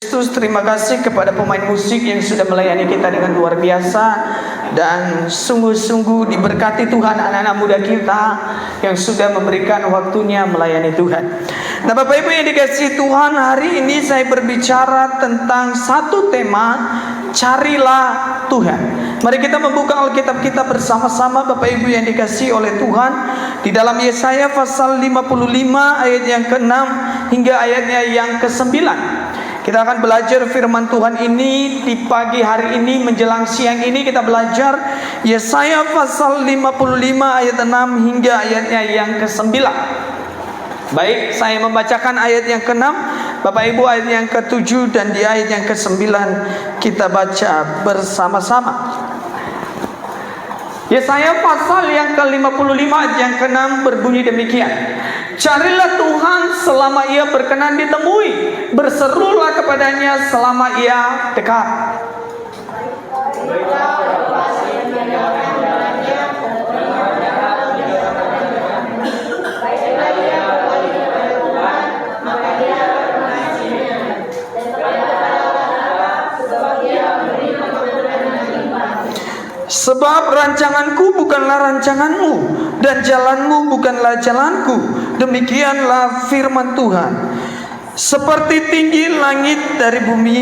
Kristus, terima kasih kepada pemain musik yang sudah melayani kita dengan luar biasa. Dan sungguh-sungguh diberkati Tuhan anak-anak muda kita yang sudah memberikan waktunya melayani Tuhan. Nah, Bapak Ibu yang dikasihi Tuhan, hari ini saya berbicara tentang satu tema, carilah Tuhan. Mari kita membuka Alkitab kita bersama-sama, Bapak Ibu yang dikasihi oleh Tuhan, di dalam Yesaya pasal 55 ayat yang ke-6 hingga ayatnya yang ke-9. Kita akan belajar firman Tuhan ini di pagi hari ini menjelang siang ini. Kita belajar Yesaya pasal 55 ayat 6 hingga ayatnya yang ke-9. Baik, saya membacakan ayat yang ke-6, Bapak Ibu ayat yang ke-7, dan di ayat yang ke-9 kita baca bersama-sama. Yesaya pasal yang ke-55 ayat yang ke-6 berbunyi demikian. Carilah Tuhan selama ia berkenan ditemui, berserulah kepadanya selama ia dekat. Sebab rancanganku bukanlah rancanganmu, dan jalanmu bukanlah jalanku. Demikianlah firman Tuhan. Seperti tinggi langit dari bumi,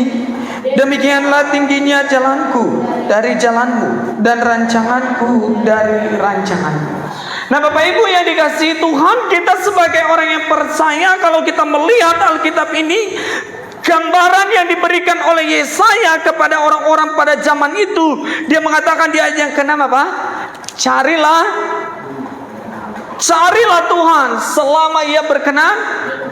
demikianlah tingginya jalanku dari jalanmu, dan rancanganku dari rancanganmu. Nah, Bapak Ibu yang dikasihi Tuhan, kita sebagai orang yang percaya, kalau kita melihat Alkitab ini, gambaran yang diberikan oleh Yesaya kepada orang-orang pada zaman itu, dia mengatakan di ayat yang ke-6 apa? Carilah Tuhan selama ia berkenan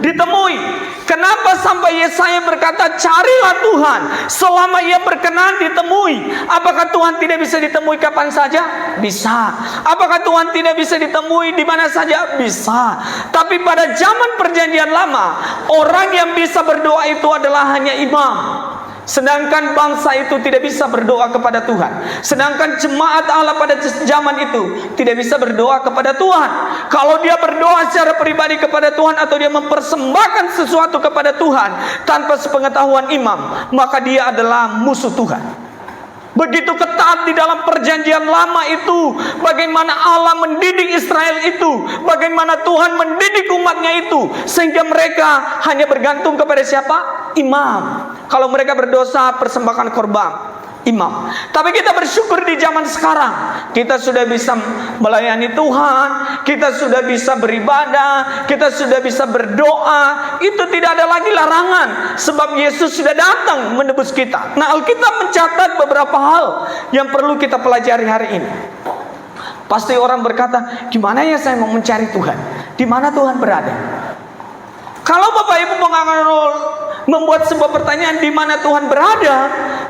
ditemui. Kenapa sampai Yesaya berkata carilah Tuhan selama ia berkenan ditemui? Apakah Tuhan tidak bisa ditemui kapan saja? Bisa. Apakah Tuhan tidak bisa ditemui di mana saja? Bisa. Tapi pada zaman perjanjian lama, orang yang bisa berdoa itu adalah hanya imam. Sedangkan bangsa itu tidak bisa berdoa kepada Tuhan. Sedangkan jemaat Allah pada zaman itu tidak bisa berdoa kepada Tuhan. Kalau dia berdoa secara pribadi kepada Tuhan, atau dia mempersembahkan sesuatu kepada Tuhan tanpa sepengetahuan imam, maka dia adalah musuh Tuhan. Begitu ketat di dalam perjanjian lama itu, bagaimana Allah mendidik Israel itu, bagaimana Tuhan mendidik umatnya itu, sehingga mereka hanya bergantung kepada siapa? Imam. Kalau mereka berdosa, persembahkan korban, imam. Tapi kita bersyukur di zaman sekarang, kita sudah bisa melayani Tuhan, kita sudah bisa beribadah, kita sudah bisa berdoa. Itu tidak ada lagi larangan, sebab Yesus sudah datang menebus kita. Nah, Alkitab mencatat beberapa hal yang perlu kita pelajari hari ini. Pasti orang berkata, gimana ya saya mau mencari Tuhan? Di mana Tuhan berada? Kalau Bapak Ibu membuat sebuah pertanyaan di mana Tuhan berada,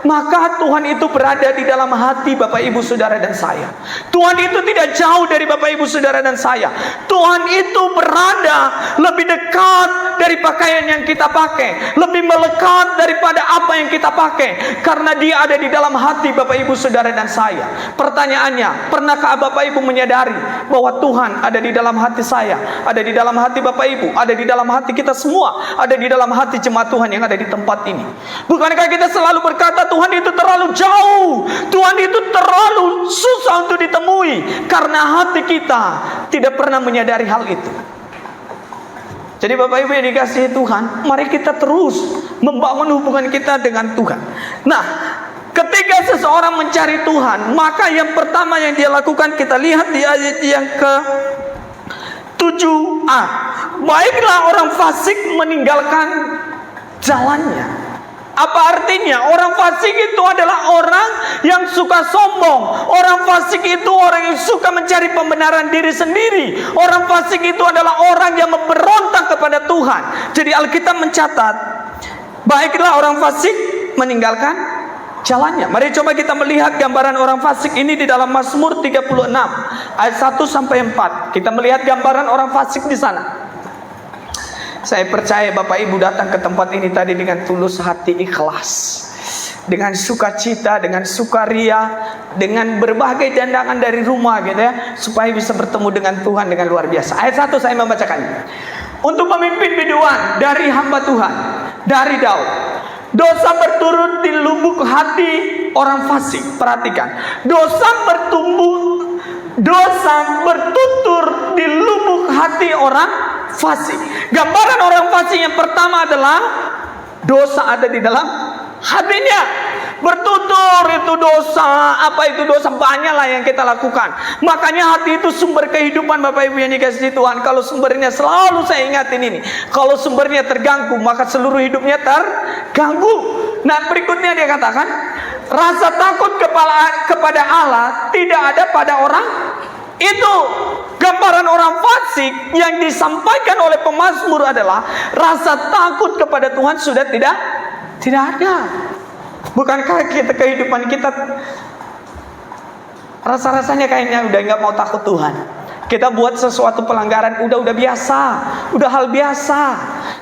maka Tuhan itu berada di dalam hati Bapak Ibu Saudara dan saya. Tuhan itu tidak jauh dari Bapak Ibu Saudara dan saya. Tuhan itu berada lebih dekat dari pakaian yang kita pakai, lebih melekat daripada apa yang kita pakai, karena dia ada di dalam hati Bapak Ibu Saudara dan saya. Pertanyaannya, pernahkah Bapak Ibu menyadari bahwa Tuhan ada di dalam hati saya, ada di dalam hati Bapak Ibu, ada di dalam hati kita semua, ada di dalam hati jemaat Tuhan yang ada di tempat ini? Bukankah kita selalu berkata Tuhan itu terlalu jauh, Tuhan itu terlalu susah untuk ditemui, karena hati kita tidak pernah menyadari hal itu. Jadi Bapak Ibu yang dikasihi Tuhan, mari kita terus membangun hubungan kita dengan Tuhan. Nah, ketika seseorang mencari Tuhan, maka yang pertama yang dia lakukan, kita lihat di ayat yang ke-7a. Baiklah orang fasik meninggalkan jalannya. Apa artinya? Orang fasik itu adalah orang yang suka sombong. Orang fasik itu orang yang suka mencari pembenaran diri sendiri. Orang fasik itu adalah orang yang memberontak kepada Tuhan. Jadi Alkitab mencatat, baiklah orang fasik meninggalkan jalannya. Mari coba kita melihat gambaran orang fasik ini di dalam Mazmur 36 ayat 1 sampai 4. Kita melihat gambaran orang fasik di sana. Saya percaya Bapak Ibu datang ke tempat ini tadi dengan tulus hati, ikhlas, dengan sukacita, dengan sukaria, dengan berbagai dandangan dari rumah gitu ya, supaya bisa bertemu dengan Tuhan dengan luar biasa. Ayat 1 saya membacakannya. Untuk pemimpin biduan dari hamba Tuhan, dari Daud. Dosa berturut di lubuk hati orang fasik. Perhatikan, dosa bertutur di lubuk hati orang fasik. Gambaran orang fasik yang pertama adalah dosa ada di dalam hatinya. Bertutur itu dosa. Apa itu dosa? Banyaklah yang kita lakukan. Makanya hati itu sumber kehidupan, Bapak Ibu yang dikasihi Tuhan. Kalau sumbernya, selalu saya ingatin ini, kalau sumbernya terganggu, maka seluruh hidupnya terganggu. Nah, berikutnya dia katakan, rasa takut kepada Allah tidak ada pada orang itu. Gambaran orang fasik yang disampaikan oleh pemazmur adalah rasa takut kepada Tuhan sudah tidak ada. Bukankah kehidupan kita rasa-rasanya kayaknya udah nggak mau takut Tuhan? Kita buat sesuatu pelanggaran udah biasa, udah hal biasa.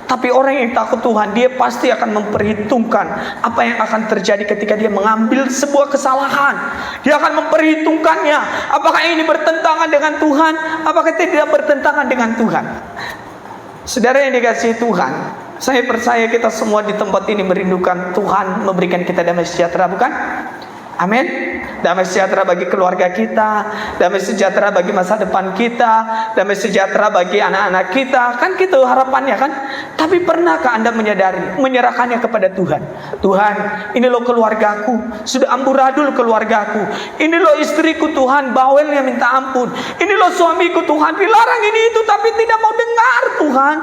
Tapi orang yang takut Tuhan, dia pasti akan memperhitungkan apa yang akan terjadi ketika dia mengambil sebuah kesalahan. Dia akan memperhitungkannya. Apakah ini bertentangan dengan Tuhan? Apakah tidak bertentangan dengan Tuhan? Saudara yang dikasihi Tuhan, saya percaya kita semua di tempat ini merindukan Tuhan memberikan kita damai sejahtera, bukan? Amin. Damai sejahtera bagi keluarga kita, damai sejahtera bagi masa depan kita, damai sejahtera bagi anak-anak kita. Kan gitu harapannya kan? Tapi pernahkah Anda menyerahkannya kepada Tuhan? Tuhan, ini loh keluargaku, sudah amburadul keluargaku. Ini loh istriku Tuhan, bawelnya minta ampun. Ini loh suamiku Tuhan, dilarang ini itu tapi tidak mau dengar Tuhan.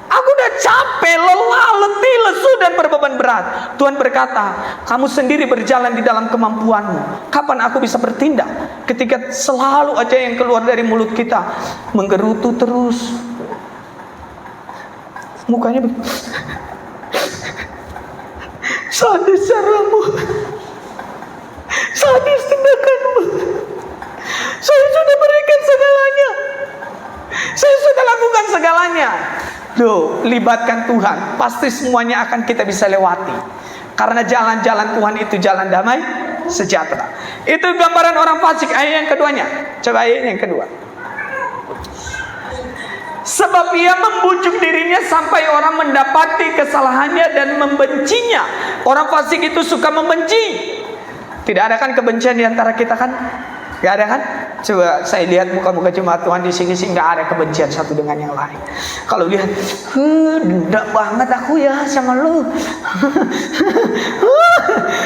Aku udah capek, lelah, letih, lesu dan berbeban berat. Tuhan berkata, kamu sendiri berjalan di dalam kemampuanmu. Kapan aku bisa bertindak? Ketika selalu aja yang keluar dari mulut kita menggerutu terus. Mukanya sadis caramu, sadis tindakanmu. Saya sudah berikan segalanya, saya sudah lakukan segalanya. Loh, libatkan Tuhan, pasti semuanya akan kita bisa lewati. Karena jalan-jalan Tuhan itu jalan damai sejahtera. Itu gambaran orang fasik. Ayat yang keduanya, coba ayat yang kedua. Sebab ia membujuk dirinya sampai orang mendapati kesalahannya dan membencinya. Orang fasik itu suka membenci. Tidak ada kan kebencian di antara kita kan? Gak ada kan? Coba saya lihat muka-muka jemaat Tuhan di sini sih nggak ada kebencian satu dengan yang lain. Kalau lihat, dendam banget aku ya sama lu.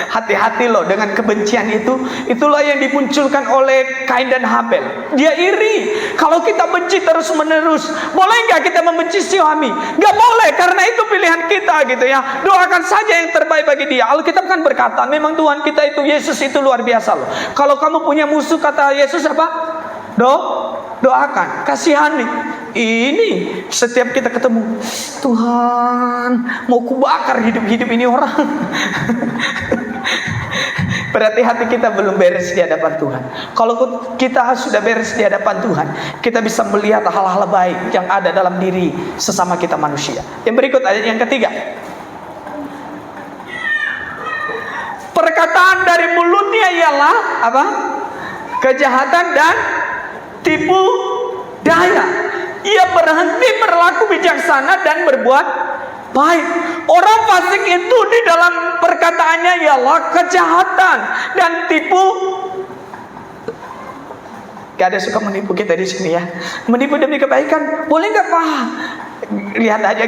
Hati-hati loh dengan kebencian itu. Itulah yang dimunculkan oleh Kain dan Habel. Dia iri. Kalau kita benci terus menerus, boleh nggak kita membenci suami? Nggak boleh, karena itu pilihan kita gitu ya. Doakan saja yang terbaik bagi dia. Alkitab kan berkata, memang Tuhan kita itu, Yesus itu luar biasa loh. Kalau kamu punya musuh, kata Yesus apa? Doakan, kasihani. Ini setiap kita ketemu, Tuhan mau kubakar hidup ini orang. Berarti hati kita belum beres di hadapan Tuhan. Kalau kita sudah beres di hadapan Tuhan, kita bisa melihat hal-hal baik yang ada dalam diri sesama kita manusia. Yang berikut ayat yang ketiga. Perkataan dari mulutnya ialah apa? Kejahatan dan tipu daya. Ia berhenti berlaku bijaksana dan berbuat baik. Orang fasik itu di dalam perkataannya ialah kejahatan dan tipu. Gak ada suka menipu kita di sini ya. Menipu demi kebaikan, boleh nggak Pak? Lihat aja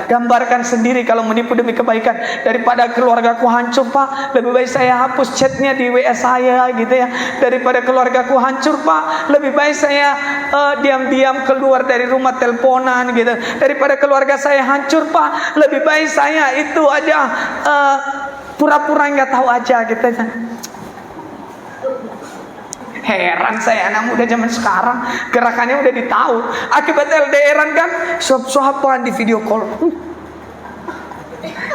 gambarkan sendiri kalau menipu demi kebaikan. Daripada keluargaku hancur Pak, lebih baik saya hapus chatnya di WA saya gitu ya. Daripada keluargaku hancur Pak, lebih baik saya diam-diam keluar dari rumah teleponan gitu. Daripada keluarga saya hancur Pak, lebih baik saya itu aja pura-pura nggak tahu aja gitu. Heran saya anak muda zaman sekarang, gerakannya udah ditahu. Akibat LDRan kan, suap-suapan di video call.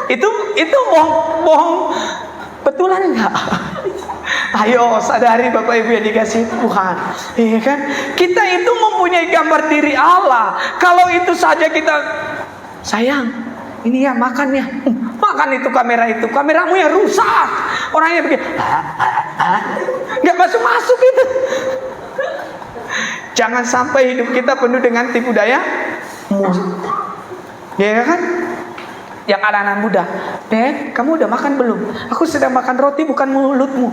Itu bohong betulan enggak? Ayo sadari Bapak Ibu yang dikasihi Tuhan, iya kan? Kita itu mempunyai gambar diri Allah. Kalau itu saja kita, sayang, ini ya makannya. Makan itu kameramu yang rusak. Orangnya begini, nggak masuk itu. Jangan sampai hidup kita penuh dengan tipu daya, ya kan? Yang anak-anak muda, Dek, kamu udah makan belum? Aku sedang makan roti bukan mulutmu.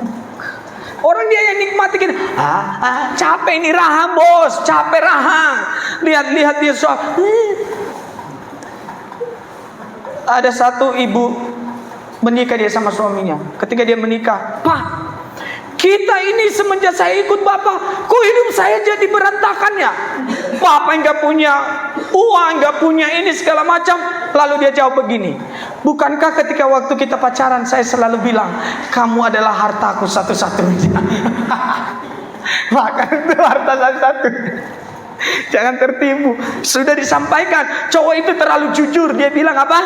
Orang dia yang nikmati gitu. Capek ini rahang bos, capek rahang. Lihat dia soal. Ada satu ibu menikah dia sama suaminya. Ketika dia menikah, Pak, kita ini semenjak saya ikut Bapak, kok hidup saya jadi berantakan ya? Bapak nggak punya uang, nggak punya ini segala macam. Lalu dia jawab begini, bukankah ketika waktu kita pacaran saya selalu bilang, kamu adalah hartaku satu-satunya. Maka itu harta satu-satunya. Jangan tertipu. Sudah disampaikan, cowok itu terlalu jujur. Dia bilang apa?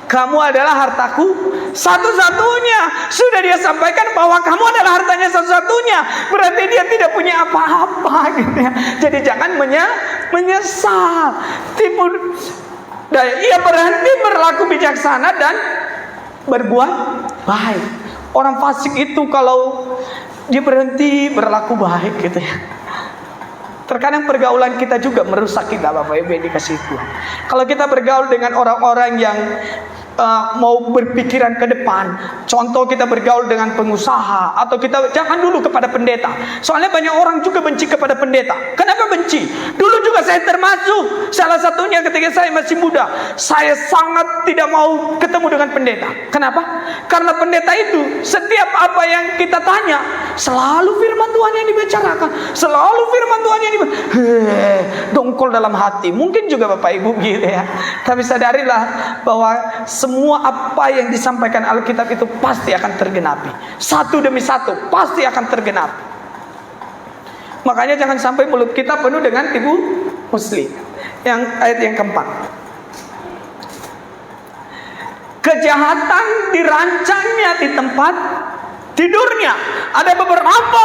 Kamu adalah hartaku satu-satunya. Sudah dia sampaikan bahwa kamu adalah hartanya satu-satunya. Berarti dia tidak punya apa-apa gitu ya. Jadi jangan menyesal. Dan ia berhenti berlaku bijaksana dan berbuat baik. Orang fasik itu kalau dia berhenti berlaku baik gitu ya. Terkadang pergaulan kita juga merusak kita, Bapak Ibu yang dikasihi Tuhan. Kalau kita bergaul dengan orang-orang yang mau berpikiran ke depan, contoh kita bergaul dengan pengusaha, atau kita jangan dulu kepada pendeta. Soalnya banyak orang juga benci kepada pendeta. Kenapa benci? Dulu juga saya termasuk. Salah satunya ketika saya masih muda, saya sangat tidak mau ketemu dengan pendeta. Kenapa? Karena pendeta itu setiap apa yang kita tanya selalu firman Tuhan yang dibicarakan, selalu firman Tuhan yang dongkol dalam hati. Mungkin juga Bapak Ibu gitu ya. Tapi sadarilah bahwa semua apa yang disampaikan Alkitab itu pasti akan tergenapi. Satu demi satu pasti akan tergenapi. Makanya jangan sampai mulut kita penuh dengan tipu muslim. Yang ayat yang keempat, kejahatan dirancangnya di tempat tidurnya. Ada beberapa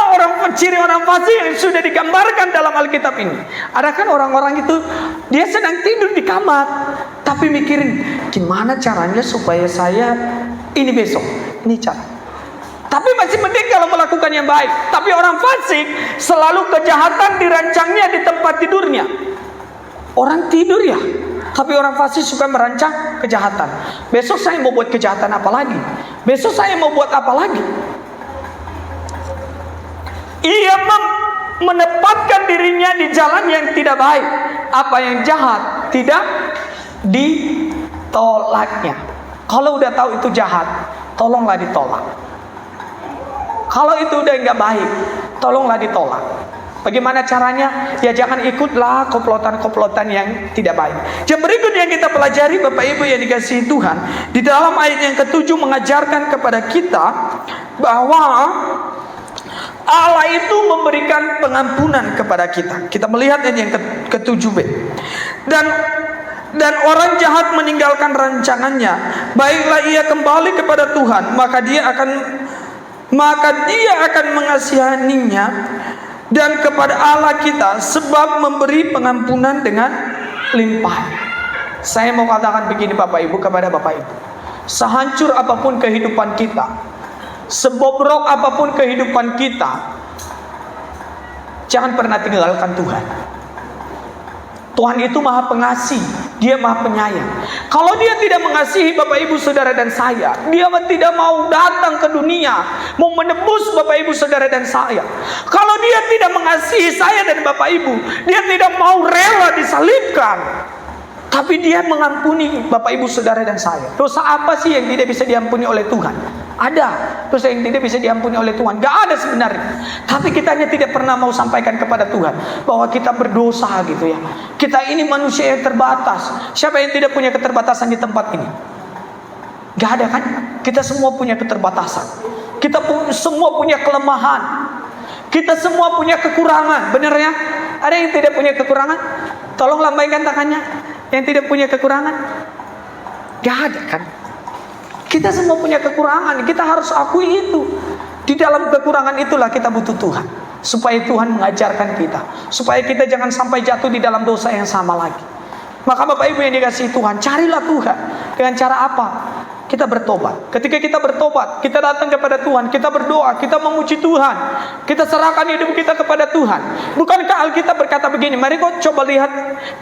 ciri orang fasik yang sudah digambarkan dalam Alkitab ini. Ada kan orang-orang itu dia sedang tidur di kamar, tapi mikirin gimana caranya supaya saya ini besok. Ini cara. Tapi masih penting kalau melakukan yang baik. Tapi orang fasik selalu kejahatan dirancangnya di tempat tidurnya. Orang tidur ya, tapi orang fasik suka merancang kejahatan. Besok saya mau buat kejahatan apa lagi? Besok saya mau buat apa lagi? Ia menempatkan dirinya di jalan yang tidak baik. Apa yang jahat tidak ditolaknya. Kalau udah tahu itu jahat, tolonglah ditolak. Kalau itu udah nggak baik, tolonglah ditolak. Bagaimana caranya? Ya jangan ikutlah komplotan-komplotan yang tidak baik. Yang berikut yang kita pelajari Bapak Ibu yang dikasihi Tuhan, di dalam ayat yang ke-7 mengajarkan kepada kita bahwa Allah itu memberikan pengampunan kepada kita. Kita melihat yang ke-7b. Dan orang jahat meninggalkan rancangannya, baiklah ia kembali kepada Tuhan, maka dia akan mengasihaninya, dan kepada Allah kita sebab memberi pengampunan dengan limpah. Saya mau katakan begini Bapak Ibu kepada Bapak Ibu, sehancur apapun kehidupan kita, sebobrok apapun kehidupan kita, jangan pernah tinggalkan Tuhan. Tuhan itu maha pengasih, Dia maha penyayang. Kalau Dia tidak mengasihi Bapak Ibu Saudara dan saya, Dia tidak mau datang ke dunia mau menebus Bapak Ibu Saudara dan saya. Kalau Dia tidak mengasihi saya dan Bapak Ibu, Dia tidak mau rela disalibkan, tapi Dia mengampuni Bapak Ibu Saudara dan saya. Dosa apa sih yang tidak bisa diampuni oleh Tuhan? Ada dosa yang tidak bisa diampuni oleh Tuhan. Gak ada sebenarnya. Tapi kita hanya tidak pernah mau sampaikan kepada Tuhan bahwa kita berdosa gitu ya. Kita ini manusia yang terbatas. Siapa yang tidak punya keterbatasan di tempat ini? Gak ada kan? Kita semua punya keterbatasan. Kita semua punya kelemahan. Kita semua punya kekurangan. Benar ya? Ada yang tidak punya kekurangan? Tolong lambaikan tangannya. Yang tidak punya kekurangan? Gak ada kan? Kita semua punya kekurangan. Kita harus akui itu. Di dalam kekurangan itulah kita butuh Tuhan, supaya Tuhan mengajarkan kita, supaya kita jangan sampai jatuh di dalam dosa yang sama lagi. Maka Bapak Ibu yang dikasihi Tuhan, carilah Tuhan. Dengan cara apa? kita bertobat. Ketika kita bertobat, kita datang kepada Tuhan, kita berdoa, kita memuji Tuhan, kita serahkan hidup kita kepada Tuhan. Bukankah Alkitab berkata begini? Mari kau coba lihat,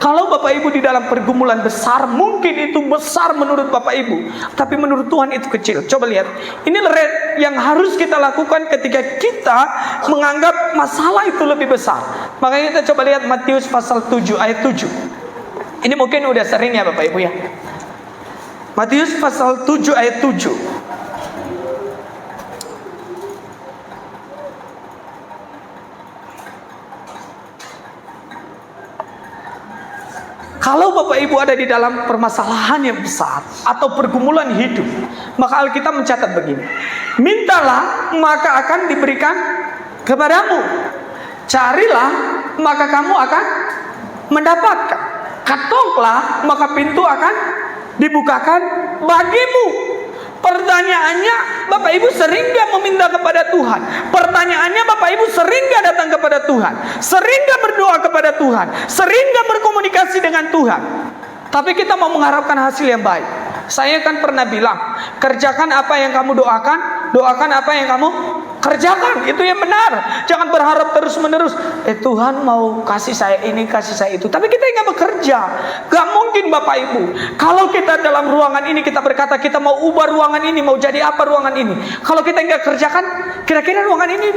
kalau Bapak Ibu di dalam pergumulan besar, mungkin itu besar menurut Bapak Ibu, tapi menurut Tuhan itu kecil. Coba lihat, ini yang harus kita lakukan ketika kita menganggap masalah itu lebih besar. Makanya kita coba lihat Matius pasal 7 ayat 7. Ini mungkin udah sering ya Bapak Ibu ya. Matius pasal 7 ayat 7. Kalau Bapak Ibu ada di dalam permasalahan yang besar atau pergumulan hidup, maka Alkitab mencatat begini: mintalah maka akan diberikan kepadamu, carilah maka kamu akan mendapatkan, ketoklah maka pintu akan dibukakan bagimu. Pertanyaannya, Bapak Ibu sering gak meminta kepada Tuhan? Pertanyaannya, Bapak Ibu sering gak datang kepada Tuhan? Sering gak berdoa kepada Tuhan? Sering gak berkomunikasi dengan Tuhan? Tapi kita mau mengharapkan hasil yang baik. Saya kan pernah bilang, kerjakan apa yang kamu doakan, doakan apa yang kamu kerjakan. Itu yang benar. Jangan berharap terus menerus, Tuhan mau kasih saya ini, kasih saya itu, tapi kita nggak bekerja. Gak mungkin Bapak Ibu. Kalau kita dalam ruangan ini kita berkata kita mau ubah ruangan ini, mau jadi apa ruangan ini, kalau kita nggak kerjakan, kira-kira ruangan ini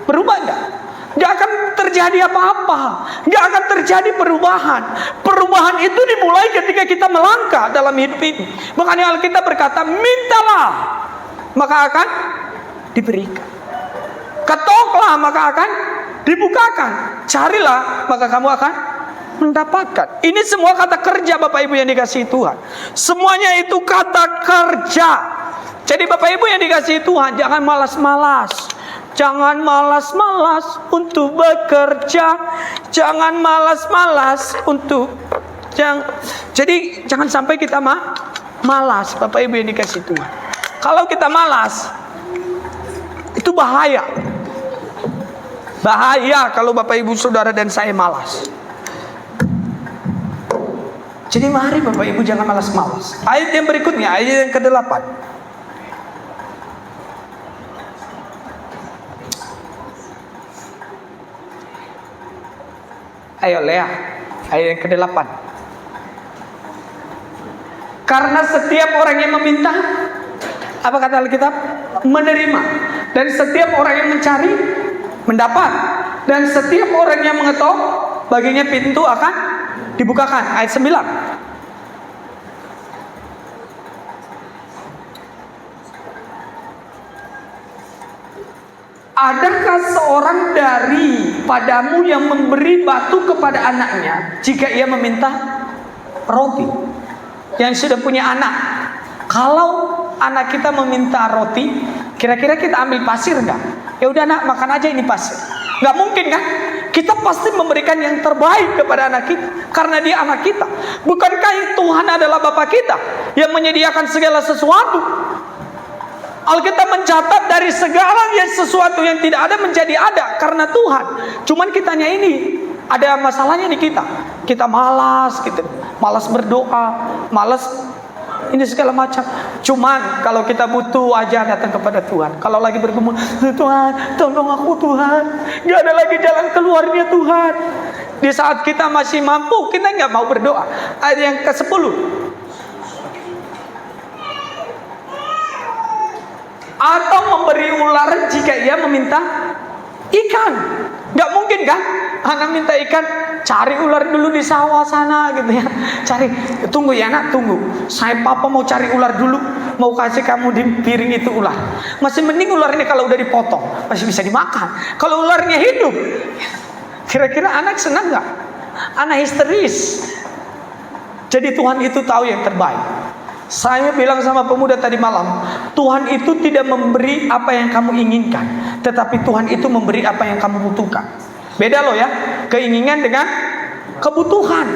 berubah nggak? Gak akan terjadi apa-apa. Gak akan terjadi perubahan. Perubahan itu dimulai ketika kita melangkah dalam hidup ini. Makanya Alkitab berkata, mintalah maka akan diberikan, ketoklah maka akan dibukakan, carilah maka kamu akan mendapatkan. Ini semua kata kerja Bapak Ibu yang dikasihi Tuhan. Semuanya itu kata kerja. Jadi Bapak Ibu yang dikasihi Tuhan, jangan malas-malas. Jangan malas-malas untuk bekerja. Jangan malas-malas untuk Jadi jangan sampai kita malas, Bapak Ibu yang dikasihi Tuhan. Kalau kita malas, itu bahaya. Bahaya kalau Bapak Ibu Saudara dan saya malas. Jadi mari Bapak Ibu jangan malas-malas. Ayat yang berikutnya, ayat yang ke-8. Ayo Lea, ayat yang ke-8. Karena setiap orang yang meminta, apa kata Alkitab? Menerima. Dan setiap orang yang mencari, mendapat. Dan setiap orang yang mengetok, baginya pintu akan dibukakan. Ayat 9. Adakah seorang dari padamu yang memberi batu kepada anaknya jika ia meminta roti? Yang sudah punya anak, kalau anak kita meminta roti, kira-kira kita ambil pasir nggak? Ya udah nak, makan aja ini pasir. Nggak mungkin kan? Kita pasti memberikan yang terbaik kepada anak kita, karena dia anak kita. Bukankah Tuhan adalah Bapa kita yang menyediakan segala sesuatu? Alkitab mencatat dari segala sesuatu yang tidak ada menjadi ada karena Tuhan. Cuman kitanya ini ada masalahnya di kita. Kita malas gitu, malas berdoa, malas ini segala macam. Cuman kalau kita butuh aja datang kepada Tuhan. Kalau lagi bergumul, Tuhan tolong aku Tuhan, gak ada lagi jalan keluarnya Tuhan. Di saat kita masih mampu, kita gak mau berdoa. Ayat yang ke-10. Atau memberi ular jika ia meminta ikan. Gak mungkin kan? Anak minta ikan, cari ular dulu di sawah sana gitu ya. Cari, tunggu ya nak, tunggu. Saya papa mau cari ular dulu, mau kasih kamu di piring itu ular. Masih mending ular ini kalau udah dipotong, masih bisa dimakan. Kalau ularnya hidup, kira-kira anak senang gak? Anak histeris. Jadi Tuhan itu tahu yang terbaik. Saya bilang sama pemuda tadi malam, Tuhan itu tidak memberi apa yang kamu inginkan, tetapi Tuhan itu memberi apa yang kamu butuhkan. Beda loh ya, keinginan dengan kebutuhan.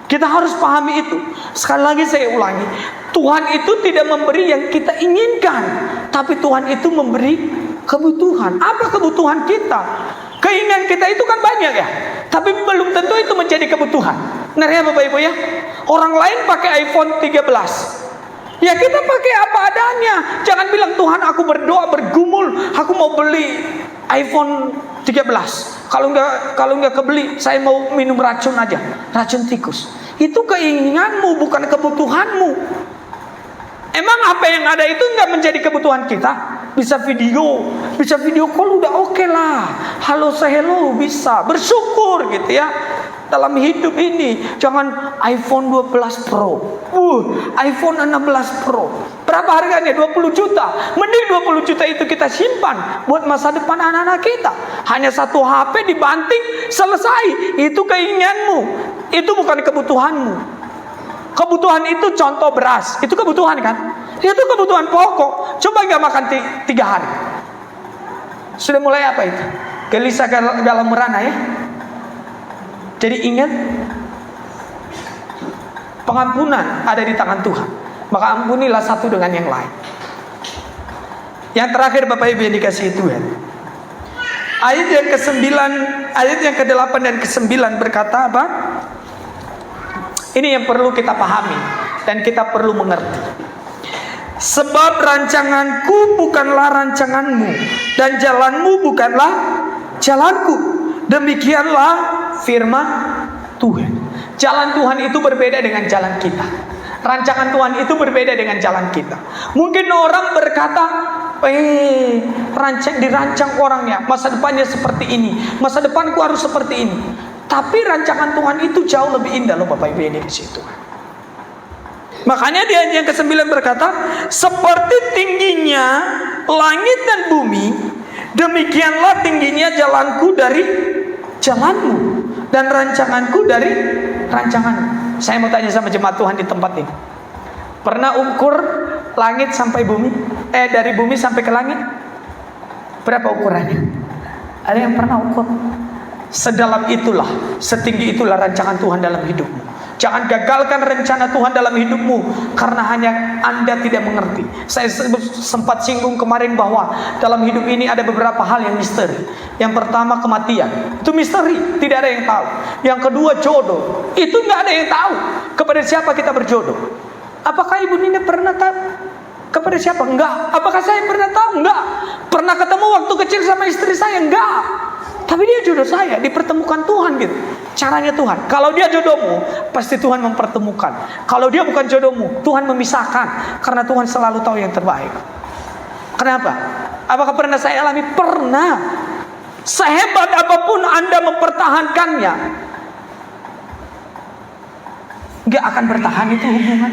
Kita harus pahami itu. Sekali lagi saya ulangi, Tuhan itu tidak memberi yang kita inginkan, tapi Tuhan itu memberi kebutuhan. Apa kebutuhan kita? Keinginan kita itu kan banyak ya, tapi belum tentu itu menjadi kebutuhan. Benar ya Bapak Ibu ya? Orang lain pakai iPhone 13, Ya kita pakai apa adanya. Jangan bilang Tuhan aku berdoa bergumul, aku mau beli iPhone 13. Kalau nggak kebeli, saya mau minum racun aja, racun tikus. Itu keinginanmu, bukan kebutuhanmu. Emang apa yang ada itu nggak menjadi kebutuhan kita? Bisa video call udah oke lah. Halo say hello bisa, bersyukur gitu ya. Dalam hidup ini jangan iPhone 12 Pro, iPhone 16 Pro. Berapa harganya? 20 juta. Mending 20 juta itu kita simpan buat masa depan anak-anak kita. Hanya satu HP dibanting, selesai. Itu keinginanmu, itu bukan kebutuhanmu. Kebutuhan itu contoh beras, itu kebutuhan kan? Itu kebutuhan pokok. Coba nggak makan 3 hari, sudah mulai apa itu? Gelisah galau merana ya. Jadi ingat, pengampunan ada di tangan Tuhan. Maka ampunilah satu dengan yang lain. Yang terakhir Bapak Ibu yang dikasihi Tuhan, ayat yang ke-9, ayat yang ke-8 dan ke-9 berkata apa? Ini yang perlu kita pahami dan kita perlu mengerti. Sebab rancanganku bukanlah rancanganmu, dan jalanmu bukanlah jalanku. Demikianlah firman Tuhan. Jalan Tuhan itu berbeda dengan jalan kita. Rancangan Tuhan itu berbeda dengan jalan kita. Mungkin orang berkata, dirancang orangnya, masa depannya seperti ini, masa depanku harus seperti ini. Tapi rancangan Tuhan itu jauh lebih indah loh Bapak Ibu yang dikasihi Tuhan. Makanya di ayat yang ke-9 berkata, seperti tingginya langit dan bumi, demikianlah tingginya jalanku dari jalanmu, dan rancanganku dari rancanganmu. Saya mau tanya sama jemaat Tuhan di tempat ini, pernah ukur langit sampai bumi? Dari bumi sampai ke langit? Berapa ukurannya? Ada yang pernah ukur? Sedalam itulah, setinggi itulah rancangan Tuhan dalam hidupmu. Jangan gagalkan rencana Tuhan dalam hidupmu karena hanya Anda tidak mengerti. Saya sempat singgung kemarin bahwa dalam hidup ini ada beberapa hal yang misteri. Yang pertama kematian, itu misteri, tidak ada yang tahu. Yang kedua jodoh, itu nggak ada yang tahu kepada siapa kita berjodoh. Apakah Ibu Nina pernah tahu kepada siapa? Enggak. Apakah saya pernah tahu? Enggak. Pernah ketemu waktu kecil sama istri saya? Enggak. Tapi dia jodoh saya, dipertemukan Tuhan gitu. Caranya Tuhan. Kalau dia jodohmu, pasti Tuhan mempertemukan. Kalau dia bukan jodohmu, Tuhan memisahkan. Karena Tuhan selalu tahu yang terbaik. Kenapa? Apakah pernah saya alami? Pernah. Sehebat apapun Anda mempertahankannya, gak akan bertahan itu hubungan.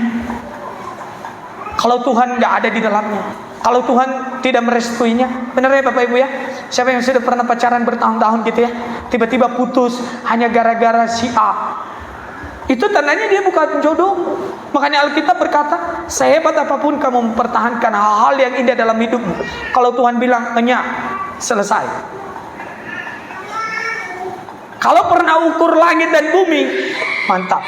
Kalau Tuhan gak ada di dalamnya, kalau Tuhan tidak merestuinya. Benar ya Bapak Ibu ya? Siapa yang sudah pernah pacaran bertahun-tahun gitu ya, tiba-tiba putus hanya gara-gara si A, itu tandanya dia bukan jodoh. Makanya Alkitab berkata, sehebat apapun kamu mempertahankan hal-hal yang indah dalam hidupmu, kalau Tuhan bilang enyak, selesai. Kalau pernah ukur langit dan bumi, mantap.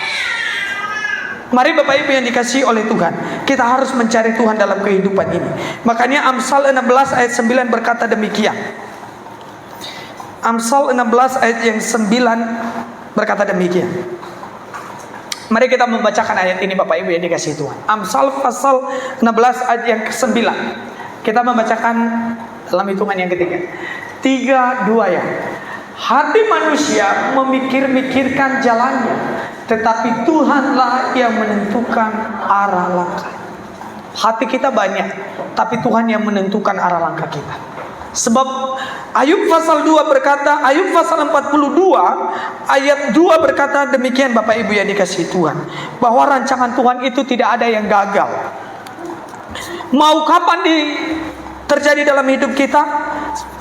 Mari Bapak Ibu yang dikasihi oleh Tuhan, kita harus mencari Tuhan dalam kehidupan ini. Makanya Amsal 16 ayat 9 berkata demikian. Amsal 16 ayat yang 9 berkata demikian. Mari kita membacakan ayat ini Bapak Ibu yang dikasihi Tuhan. Amsal pasal 16 ayat yang ke-9. Kita membacakan dalam hitungan yang ketiga. 3, 2 ya. Hati manusia memikir-mikirkan jalannya, tetapi Tuhanlah yang menentukan arah langkah. Hati kita banyak, tapi Tuhan yang menentukan arah langkah kita. Sebab Ayub pasal 2 berkata, Ayub pasal 42 ayat 2 berkata demikian Bapak Ibu yang dikasihi Tuhan, bahwa rancangan Tuhan itu tidak ada yang gagal. Mau kapan terjadi dalam hidup kita,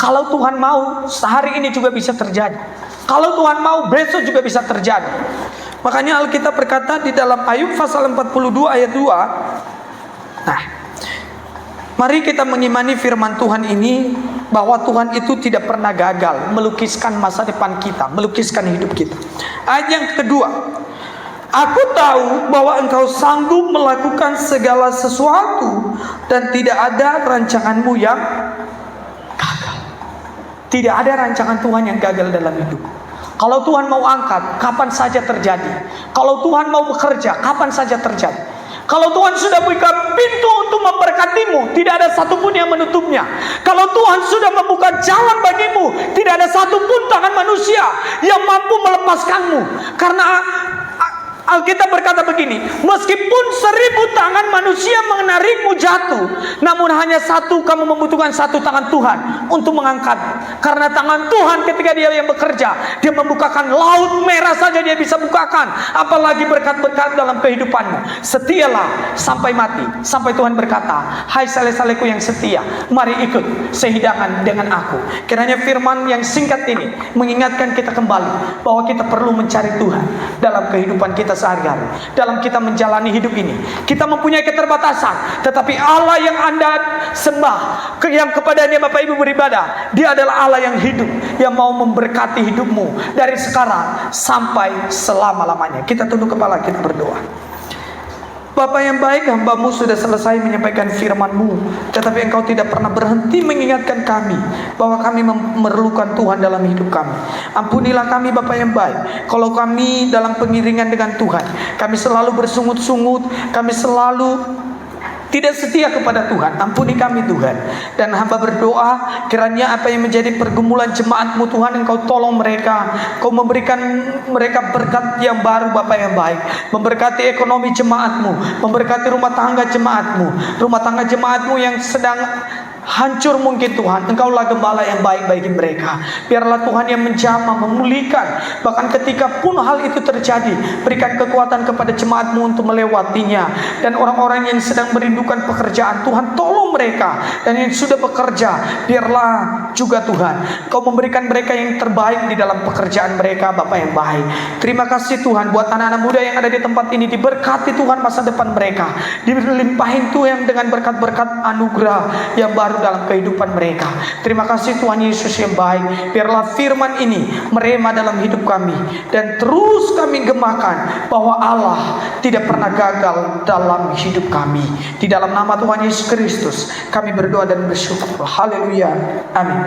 kalau Tuhan mau sehari ini juga bisa terjadi. Kalau Tuhan mau besok juga bisa terjadi. Makanya Alkitab berkata di dalam Ayub pasal 42 ayat 2. Nah, mari kita mengimani firman Tuhan ini, bahwa Tuhan itu tidak pernah gagal melukiskan masa depan kita, melukiskan hidup kita. Ayat yang kedua, aku tahu bahwa engkau sanggup melakukan segala sesuatu, dan tidak ada rancanganmu yang gagal. Tidak ada rancangan Tuhan yang gagal dalam hidup. Kalau Tuhan mau angkat, kapan saja terjadi. Kalau Tuhan mau bekerja, kapan saja terjadi. Kalau Tuhan sudah buka pintu untuk memberkatimu, tidak ada satupun yang menutupnya. Kalau Tuhan sudah membuka jalan bagimu, tidak ada satupun tangan manusia yang mampu melepaskanmu. Karena Alkitab berkata begini, meskipun 1000 tangan manusia menarikmu jatuh, namun hanya satu, kamu membutuhkan satu tangan Tuhan untuk mengangkat. Karena tangan Tuhan ketika dia yang bekerja, dia membukakan laut merah saja dia bisa bukakan, apalagi berkat-berkat dalam kehidupanmu. Setialah sampai mati, sampai Tuhan berkata, hai saleh-salehku yang setia, mari ikut sehidangan dengan aku. Kiranya firman yang singkat ini mengingatkan kita kembali bahwa kita perlu mencari Tuhan dalam kehidupan kita sehari-hari, dalam kita menjalani hidup ini. Kita mempunyai keterbatasan, tetapi Allah yang Anda sembah, yang kepadanya Bapak Ibu beribadah, Dia adalah Allah yang hidup, yang mau memberkati hidupmu dari sekarang sampai selama-lamanya. Kita tunduk kepala, kita berdoa. Bapa yang baik, hamba-Mu sudah selesai menyampaikan firman-Mu, tetapi Engkau tidak pernah berhenti mengingatkan kami bahwa kami memerlukan Tuhan dalam hidup kami. Ampunilah kami Bapa yang baik, kalau kami dalam pengiringan dengan Tuhan, kami selalu bersungut-sungut, kami selalu tidak setia kepada Tuhan. Ampuni kami Tuhan. Dan hamba berdoa, kiranya apa yang menjadi pergumulan jemaat-Mu Tuhan, Engkau tolong mereka, Engkau memberikan mereka berkat yang baru Bapa yang baik. Memberkati ekonomi jemaat-Mu, memberkati rumah tangga jemaat-Mu, rumah tangga jemaat-Mu yang sedang hancur mungkin Tuhan, Engkaulah gembala yang baik bagi mereka. Biarlah Tuhan yang menjamah, memulihkan. Bahkan ketika pun hal itu terjadi, berikan kekuatan kepada jemaat-Mu untuk melewatinya. Dan orang-orang yang sedang merindukan pekerjaan, Tuhan tolong mereka. Dan yang sudah bekerja, biarlah juga Tuhan Kau memberikan mereka yang terbaik di dalam pekerjaan mereka Bapa yang baik. Terima kasih Tuhan buat anak-anak muda yang ada di tempat ini. Diberkati Tuhan masa depan mereka, dilimpahin Tuhan dengan berkat-berkat anugerah yang baru dalam kehidupan mereka. Terima kasih Tuhan Yesus yang baik. Biarlah firman ini merema dalam hidup kami, dan terus kami gemakan bahwa Allah tidak pernah gagal dalam hidup kami. Di dalam nama Tuhan Yesus Kristus kami berdoa dan bersyukur. Haleluya. Amin.